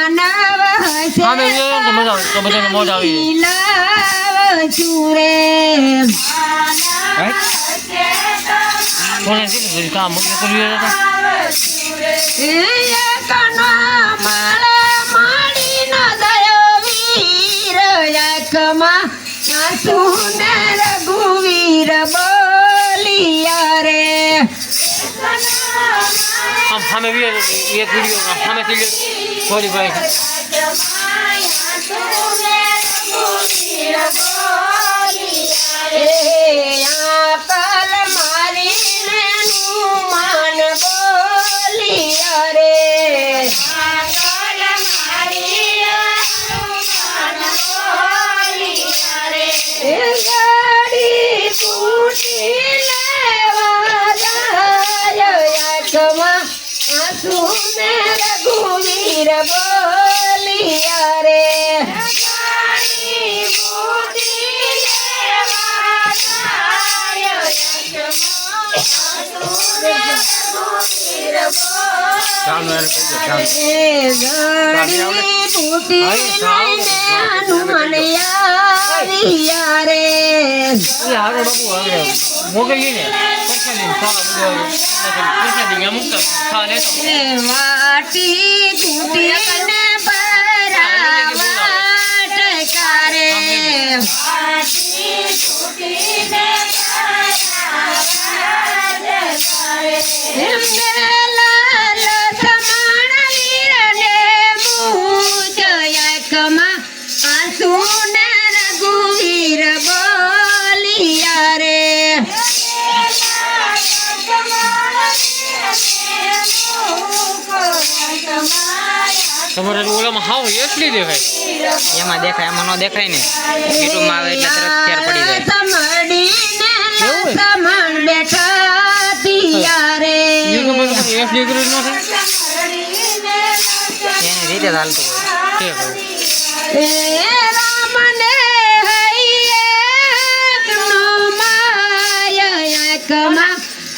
આમે તો મજા આવે તો બધાને મોજ આવી ચૂરે કોને કીધું કામ કર્યું રઘુવીર બોલિયા રે આમ સામે એક વિડીયો સામે થઈ ગયો થોડી ભાઈ કલ મારીને માન બોલિયા રે ગાડી તૂટી લેવા જાય આંખમાં આંસુ ને રઘુવીર બોલિયા રે વાટી તૂટીને ભરાવાટ કરે લાલ સમાણ વીરને મૂજયકમાં આંસુ ને રઘુવીર બોલિયા રે તમારે ઓલામાં હાવ એટલી દેખાય એમાં દેખાય એમાં ન દેખાય ને યુટ્યુબમાં આવે એટલે તરત ફેર પડી જાય સમણ બેઠા તિયારે એફડી કર્યું ન થાય એની રીતે ચાલતું હોય રામને માયકમાં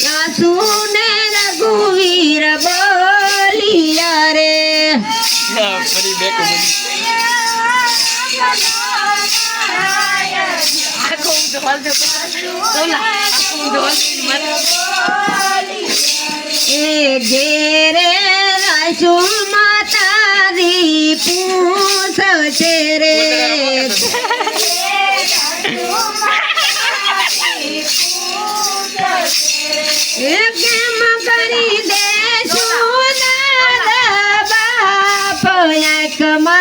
આંસુ ને રઘુવીર બોલિયા રે ફરી બેક ઘેરે રાશુ માતારી પૂછ છે રે કેમ કરી દે